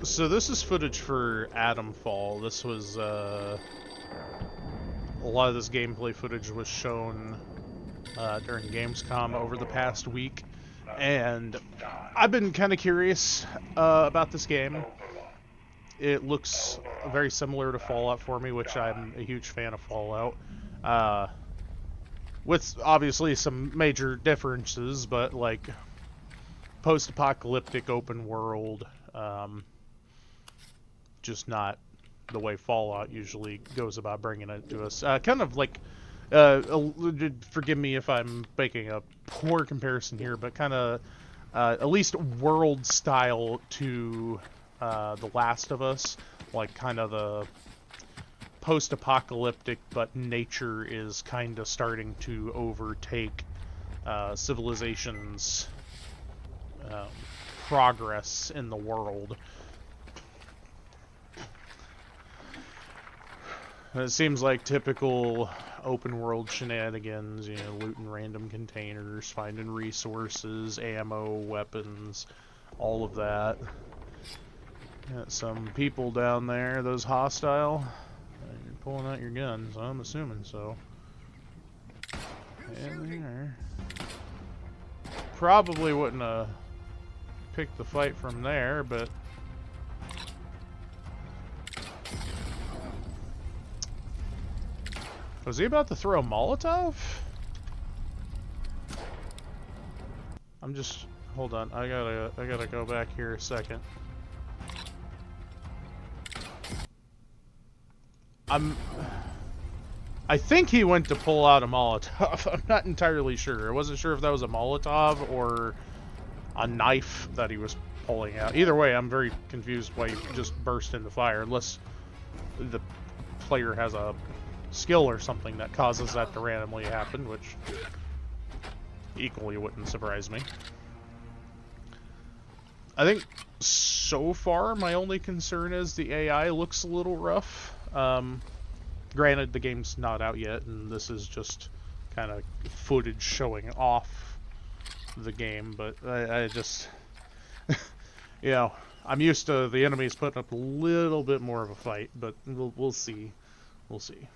So this is footage for Atomfall. This was, a lot of this gameplay footage was shown during Gamescom over the past week, and I've been kind of curious about this game. It looks very similar to Fallout for me, which I'm a huge fan of Fallout. Uh, with obviously some major differences, but like post-apocalyptic open world, just not the way Fallout usually goes about bringing it to us. Kind of like, forgive me if I'm making a poor comparison here, but kind of at least world style to The Last of Us, like kind of the post-apocalyptic, but nature is kind of starting to overtake civilization's um, progress in the world. It seems like typical open world shenanigans, looting random containers, finding resources, ammo, weapons, all of that. Got some people down there, those hostile. You're pulling out your guns, so I'm assuming so. And there. Probably wouldn't have picked the fight from there, but was he about to throw a Molotov? I'm just... Hold on, I gotta go back here a second. I think he went to pull out a Molotov. I'm not entirely sure. I wasn't sure if that was a Molotov or a knife that he was pulling out. Either way, I'm very confused why he just burst into fire, unless the player has a skill or something that causes that to randomly happen, which equally wouldn't surprise me. I think so far my only concern is the AI looks a little rough. Granted, the game's not out yet, and this is just kind of footage showing off the game, but I just... I'm used to the enemies putting up a little bit more of a fight, but we'll see. We'll see.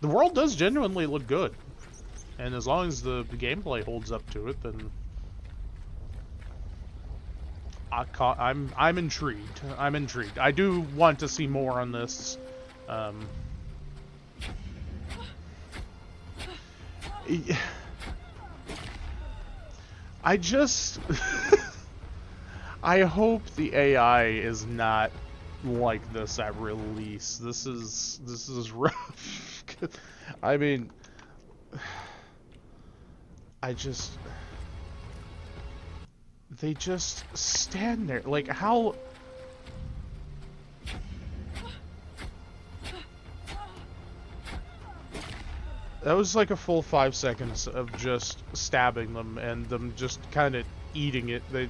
The world does genuinely look good, and as long as the gameplay holds up to it, then I'm intrigued. I'm intrigued. I do want to see more on this. I just I hope the AI is not like this at release. This is rough. I mean, they just stand there. Like, how... That was like a full 5 seconds of just stabbing them and them just kind of eating it. They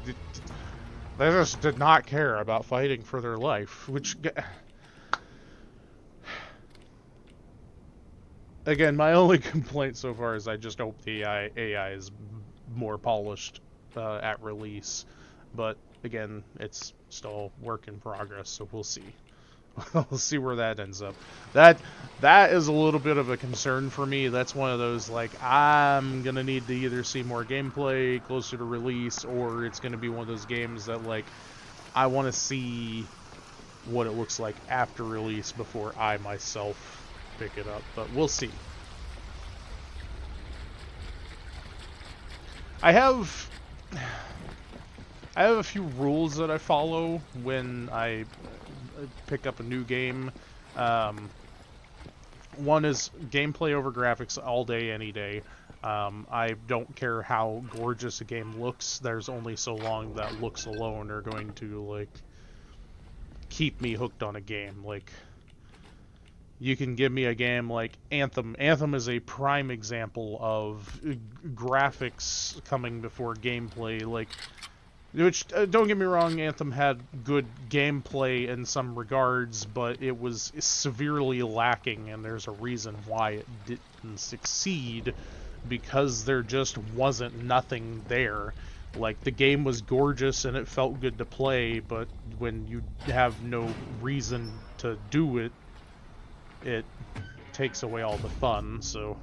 just did not care about fighting for their life, which... Again, my only complaint so far is I just hope the AI is more polished at release. But again, it's still work in progress, so we'll see. We'll see where that ends up. That is a little bit of a concern for me. That's one of those, like, I'm gonna need to either see more gameplay closer to release, or it's gonna be one of those games that, like, I want to see what it looks like after release before I myself pick it up, but we'll see. I have a few rules that I follow when I pick up a new game. One is gameplay over graphics all day, any day. I don't care how gorgeous a game looks. There's only so long that looks alone are going to, like, keep me hooked on a game. Like, you can give me a game like Anthem. Anthem is a prime example of graphics coming before gameplay. Like, which, don't get me wrong, Anthem had good gameplay in some regards, but it was severely lacking, and there's a reason why it didn't succeed, because there just wasn't nothing there. Like, the game was gorgeous and it felt good to play, but when you have no reason to do it, it takes away all the fun, so...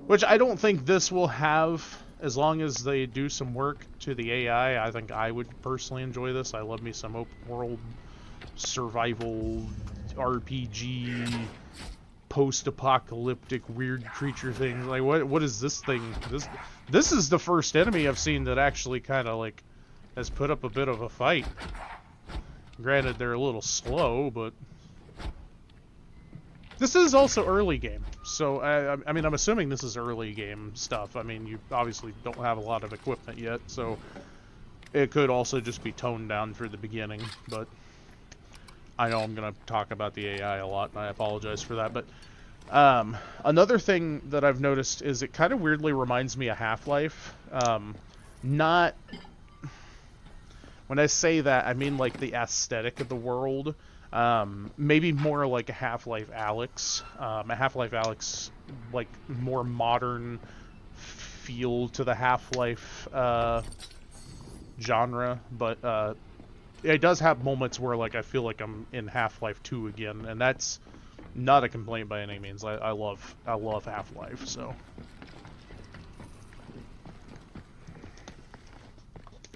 Which I don't think this will have, as long as they do some work to the AI. I think I would personally enjoy this. I love me some open world survival RPG post-apocalyptic weird creature things. Like, what is this thing? This is the first enemy I've seen that actually kind of like has put up a bit of a fight. Granted, they're a little slow, but this is also early game. So I mean, I'm assuming this is early game stuff. I mean, you obviously don't have a lot of equipment yet, so it could also just be toned down for the beginning. But I know I'm gonna talk about the AI a lot, and I apologize for that. But another thing that I've noticed is it kind of weirdly reminds me of Half-Life. Not... When I say that, I mean like the aesthetic of the world. Maybe more like a Half-Life Alyx. A Half-Life Alyx, like, more modern feel to the Half-Life genre. But it does have moments where, like, I feel like I'm in Half-Life 2 again, and that's not a complaint by any means. I love Half-Life, so...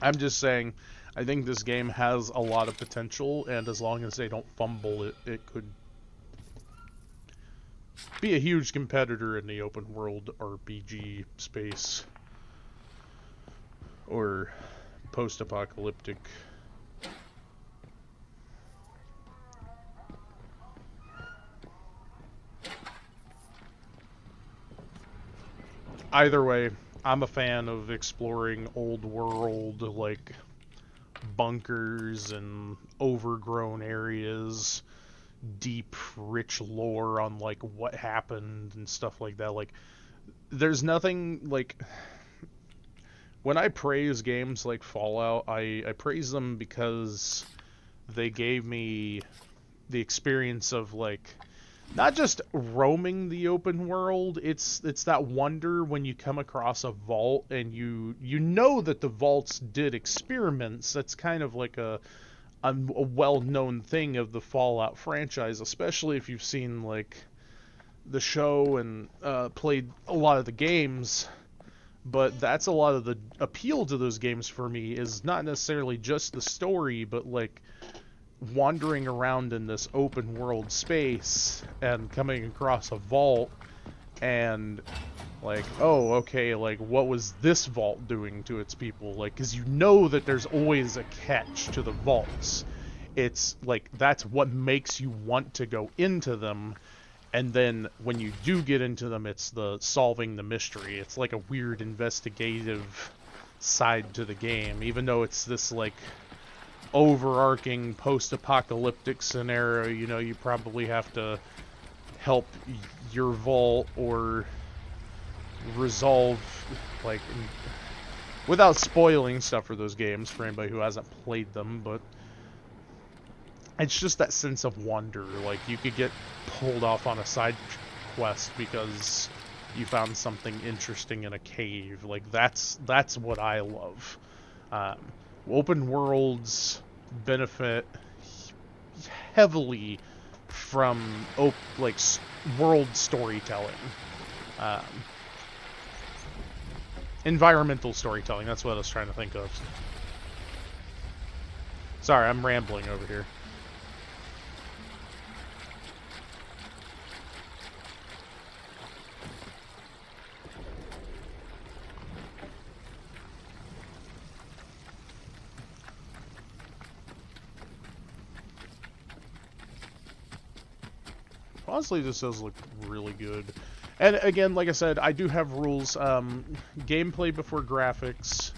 I'm just saying, I think this game has a lot of potential, and as long as they don't fumble it, it could be a huge competitor in the open world RPG space. Or post-apocalyptic. Either way, I'm a fan of exploring old world, like, bunkers and overgrown areas, deep, rich lore on, like, what happened and stuff like that. Like, there's nothing, like... When I praise games like Fallout, I praise them because they gave me the experience of, like, not just roaming the open world, it's that wonder when you come across a vault and you know that the vaults did experiments. That's kind of like a well-known thing of the Fallout franchise, especially if you've seen, like, the show and played a lot of the games. But that's a lot of the appeal to those games for me, is not necessarily just the story, but, like, wandering around in this open world space and coming across a vault and, like, oh, okay, like, what was this vault doing to its people? Like, because you know that there's always a catch to the vaults. It's, like, that's what makes you want to go into them. And then when you do get into them, it's the solving the mystery. It's like a weird investigative side to the game, even though it's this, like, overarching post-apocalyptic scenario. You know, you probably have to help your vault or resolve, like, without spoiling stuff for those games for anybody who hasn't played them, but it's just that sense of wonder. Like, you could get pulled off on a side quest because you found something interesting in a cave. Like, that's what I love. Open worlds benefit heavily from like world storytelling, environmental storytelling. That's what I was trying to think of. Sorry, I'm rambling over here. Honestly, this does look really good. And again, like I said, I do have rules. Gameplay before graphics.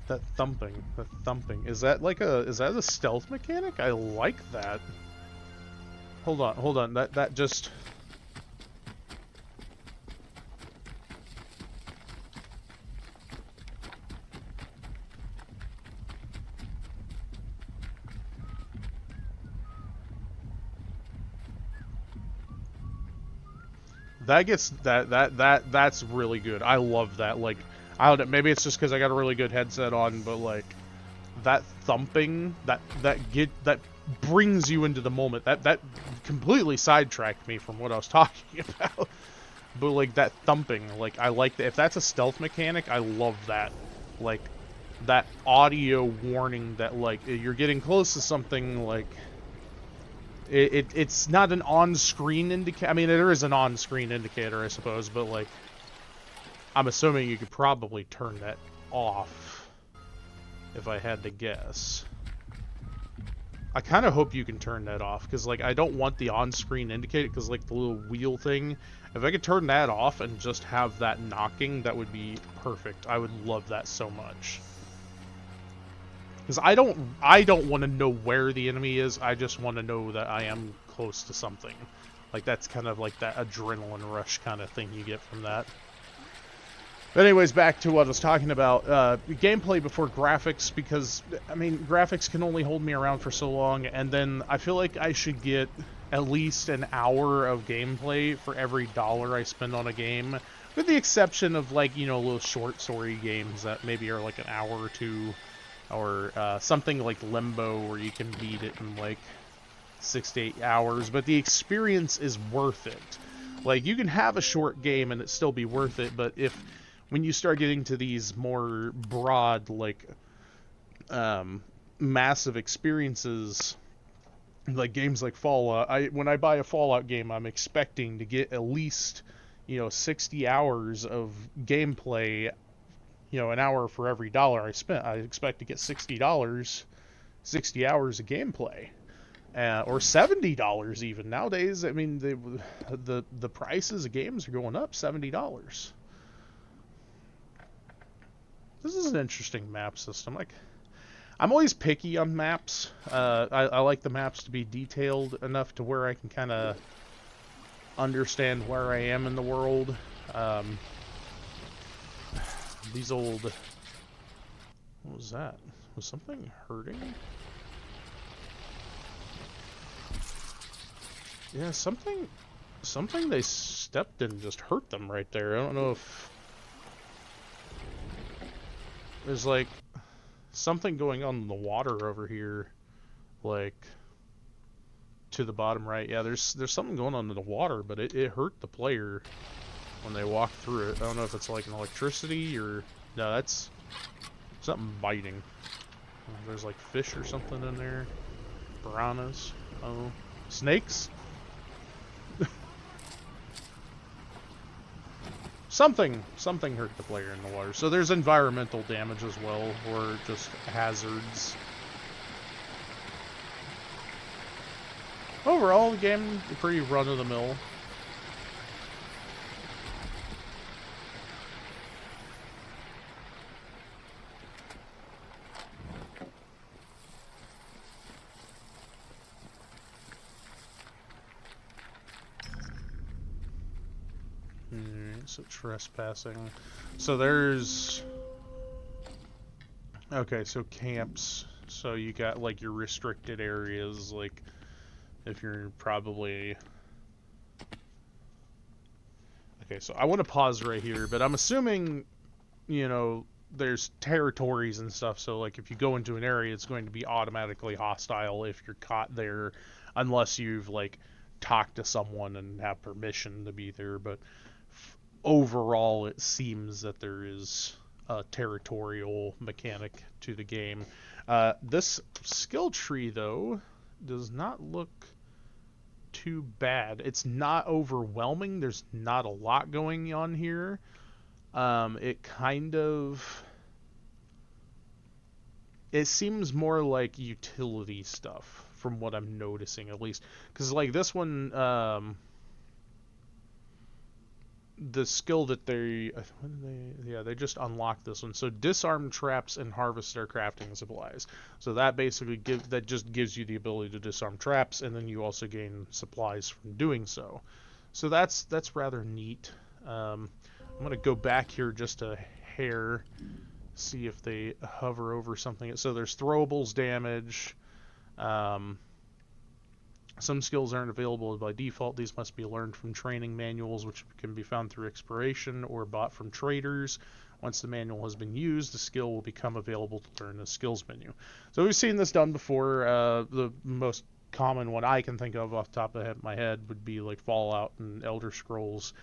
That thumping. That thumping. Is that like is that a stealth mechanic? I like that. Hold on. That just... That gets that's really good. I love that. Like, I don't know, maybe it's just because I got a really good headset on, but like that thumping that brings you into the moment. That completely sidetracked me from what I was talking about. But like that thumping, like I like that. If that's a stealth mechanic, I love that. Like that audio warning that like you're getting close to something. Like it's not an on-screen indicator. I mean, there is an on-screen indicator, I suppose, but like I'm assuming you could probably turn that off if I had to guess. I kind of hope you can turn that off, because like I don't want the on-screen indicator, because like the little wheel thing, if I could turn that off and just have that knocking, that would be perfect. I would love that so much. Because I don't want to know where the enemy is, I just want to know that I am close to something. Like that's kind of like that adrenaline rush kind of thing you get from that. But anyways, back to what I was talking about. Gameplay before graphics, because, I mean, graphics can only hold me around for so long, and then I feel like I should get at least an hour of gameplay for every dollar I spend on a game, with the exception of, like, you know, little short story games that maybe are like an hour or two, or something like Limbo, where you can beat it in, like, 6 to 8 hours, but the experience is worth it. Like, you can have a short game and it still be worth it, but when you start getting to these more broad, like, massive experiences, like games like Fallout, when I buy a Fallout game, I'm expecting to get at least, you know, 60 hours of gameplay, you know, an hour for every dollar I spent. I expect to get $60, 60 hours of gameplay. Or $70 even nowadays. I mean, the prices of games are going up. $70. This is an interesting map system. Like, I'm always picky on maps. I like the maps to be detailed enough to where I can kind of understand where I am in the world. These old... What was that? Was something hurting? Yeah, something they stepped in just hurt them right there. I don't know if there's like something going on in the water over here, like to the bottom right. Yeah, there's something going on in the water, but it hurt the player when they walked through it. I don't know if it's like an electricity or no, that's something biting. There's like fish or something in there. Piranhas. Oh, snakes. Something hurt the player in the water. So there's environmental damage as well, or just hazards. Overall, the game is pretty run-of-the-mill. So trespassing. So there's... Okay, so camps. So you got like your restricted areas, like if you're probably... Okay, so I want to pause right here, but I'm assuming, you know, there's territories and stuff, so like if you go into an area, it's going to be automatically hostile if you're caught there, unless you've like talked to someone and have permission to be there, but overall it seems that there is a territorial mechanic to the game. This skill tree, though, does not look too bad. It's not overwhelming. There's not a lot going on here. It kind of... It seems more like utility stuff, from what I'm noticing, at least. Because, like, this one... the skill that they... they just unlocked this one. So disarm traps and harvest their crafting supplies. So that basically just gives you the ability to disarm traps, and then you also gain supplies from doing so. So that's rather neat. I'm going to go back here just a hair, see if they hover over something. So there's throwables damage. Some skills aren't available by default. These must be learned from training manuals, which can be found through exploration or bought from traders. Once the manual has been used, the skill will become available to learn in the skills menu. So we've seen this done before. The most common one I can think of off the top of my head would be like Fallout and Elder Scrolls.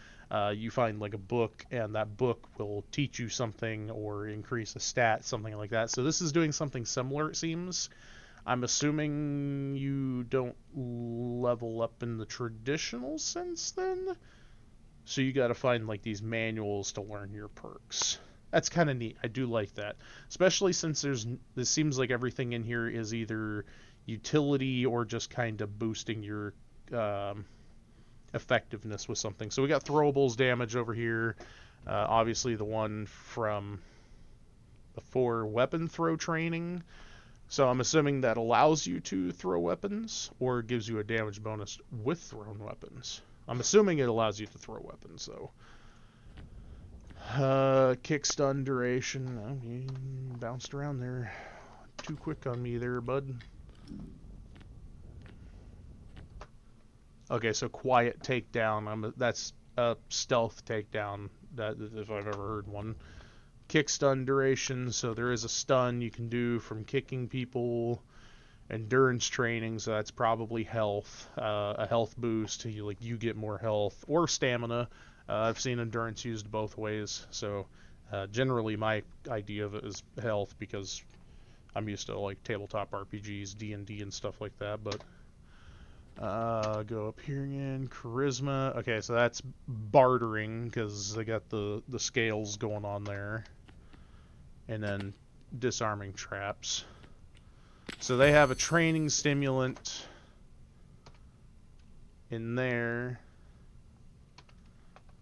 You find like a book, and that book will teach you something or increase a stat, something like that. So this is doing something similar, it seems. I'm assuming you don't level up in the traditional sense then? So you gotta find like these manuals to learn your perks. That's kind of neat. I do like that. Especially since this seems like everything in here is either utility or just kind of boosting your effectiveness with something. So we got throwables damage over here. Obviously the one from before, weapon throw training. So I'm assuming that allows you to throw weapons or gives you a damage bonus with thrown weapons. I'm assuming it allows you to throw weapons, though. Kick stun duration. You bounced around there too quick on me there, bud. Okay, so quiet takedown. That's a stealth takedown, that if I've ever heard one. Kick stun duration, so there is a stun you can do from kicking people. Endurance training, so that's probably health, a health boost. You get more health or stamina. I've seen endurance used both ways, so generally my idea of it is health because I'm used to like tabletop RPGs, D&D and stuff like that. But go up here again, charisma. Okay, so that's bartering because they got the scales going on there, and then disarming traps. So they have a training stimulant in there.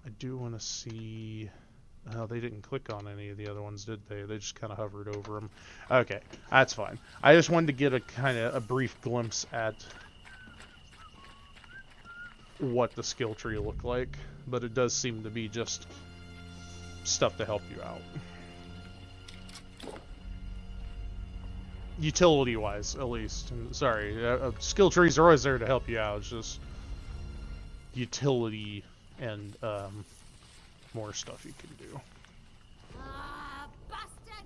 I do want to see... Oh, they didn't click on any of the other ones, did they? They just kind of hovered over them. Okay, that's fine. I just wanted to get a brief glimpse at what the skill tree looked like, but it does seem to be just stuff to help you out. Utility-wise, at least. Sorry, skill trees are always there to help you out. It's just utility and more stuff you can do. Bastard!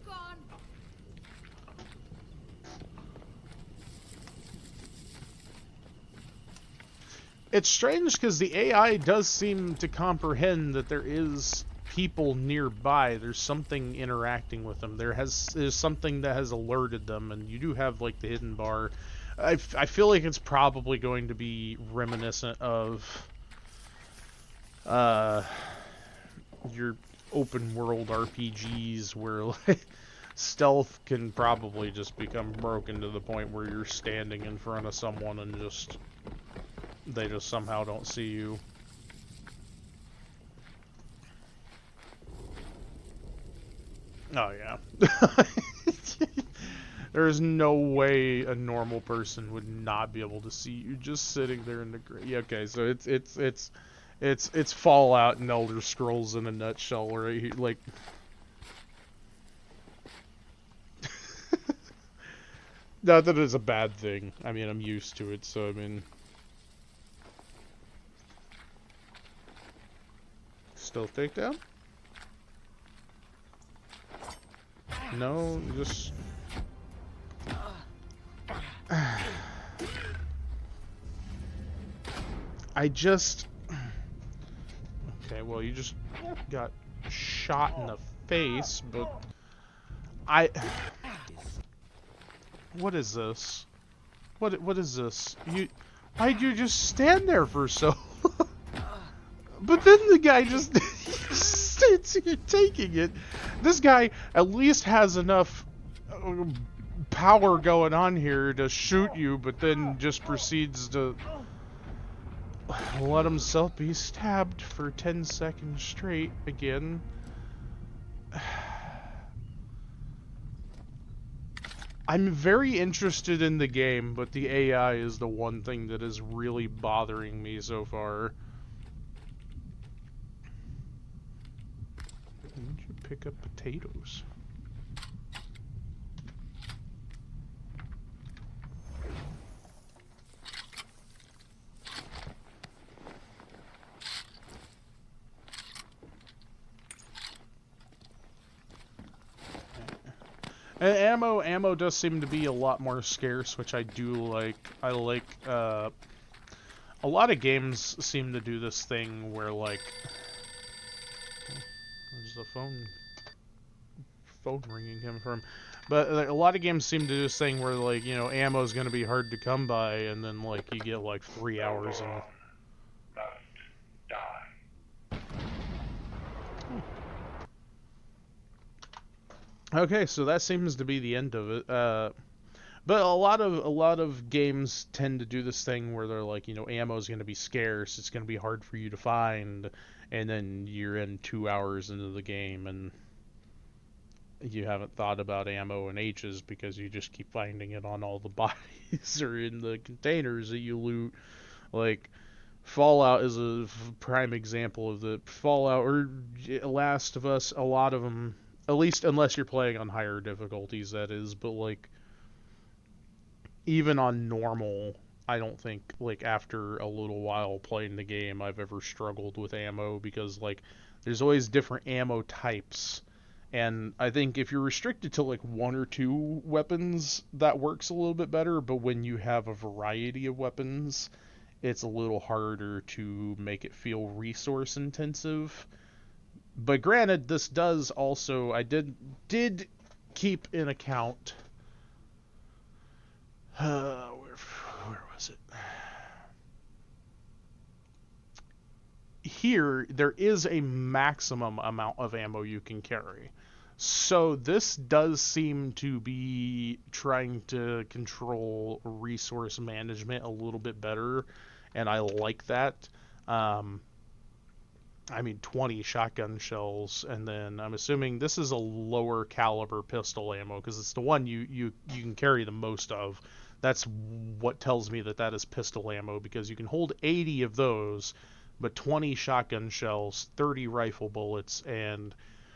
Gone. It's strange because the AI does seem to comprehend that there is people nearby. There's something interacting with them. There's something that has alerted them, and you do have like the hidden bar. I feel like it's probably going to be reminiscent of your open world RPGs where like, stealth can probably just become broken to the point where you're standing in front of someone and they just somehow don't see you. Oh, yeah. There's no way a normal person would not be able to see you just sitting there in the yeah, okay, so it's Fallout and Elder Scrolls in a nutshell, right here. Like, not that it's a bad thing. I mean, I'm used to it, so I mean, stealth takedown? No, just... Okay, well, you just got shot in the face, but... What is this? What is this? Why'd you just stand there for so long? But then the guy just sits here taking it. This guy at least has enough power going on here to shoot you, but then just proceeds to let himself be stabbed for 10 seconds straight again. I'm very interested in the game, but the AI is the one thing that is really bothering me so far. Why did you pick up potatoes? Ammo does seem to be a lot more scarce, which I do like. I like a lot of games seem to do this thing where like where's the phone ringing him from? But like, a lot of games seem to do this thing where like, you know, ammo is going to be hard to come by, and then like you get like 3 hours and okay, so that seems to be the end of it. But a lot of games tend to do this thing where they're like, you know, ammo is going to be scarce, it's going to be hard for you to find, and then you're in 2 hours into the game and you haven't thought about ammo in ages because you just keep finding it on all the bodies or in the containers that you loot. Like Fallout is a prime example of the Fallout or Last of Us. A lot of them, at least unless you're playing on higher difficulties, that is. But like even on normal, I don't think like after a little while playing the game, I've ever struggled with ammo because like there's always different ammo types. And I think if you're restricted to like one or two weapons, that works a little bit better. But when you have a variety of weapons, it's a little harder to make it feel resource intensive. But granted, this does also I did keep in account where was it? Here there is a maximum amount of ammo you can carry. So this does seem to be trying to control resource management a little bit better, and I like that. Um, I mean, 20 shotgun shells, and then I'm assuming this is a lower caliber pistol ammo because it's the one you can carry the most of. That's what tells me that that is pistol ammo because you can hold 80 of those, but 20 shotgun shells, 30 rifle bullets, and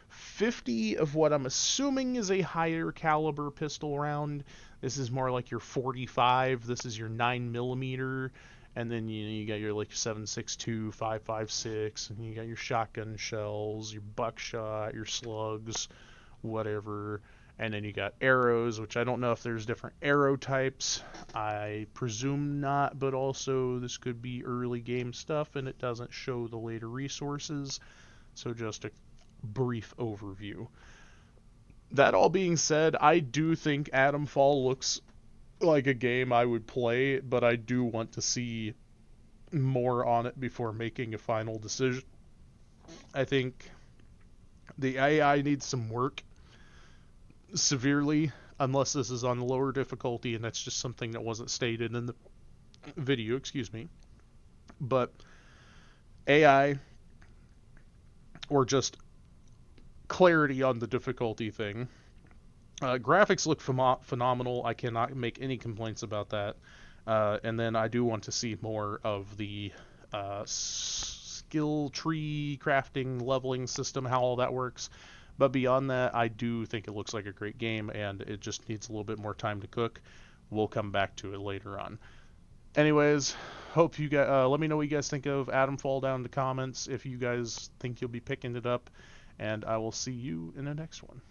50 of what I'm assuming is a higher caliber pistol round. This is more like your 45. This is your 9 millimeter, and then you got your like 7.62, 5.56, and you got your shotgun shells, your buckshot, your slugs, whatever. And then you got arrows, which I don't know if there's different arrow types. I presume not, but also this could be early game stuff and it doesn't show the later resources. So just a brief overview. That all being said, I do think Atomfall looks like a game I would play, but I do want to see more on it before making a final decision. I think the AI needs some work severely, unless this is on lower difficulty, and that's just something that wasn't stated in the video, excuse me. But AI, or just clarity on the difficulty thing. Graphics look phenomenal. I cannot make any complaints about that. And then I do want to see more of the skill tree crafting leveling system, how all that works. But beyond that, I do think it looks like a great game, and it just needs a little bit more time to cook. We'll come back to it later on. Anyways, hope you guys let me know what you guys think of Atomfall down in the comments if you guys think you'll be picking it up, and I will see you in the next one.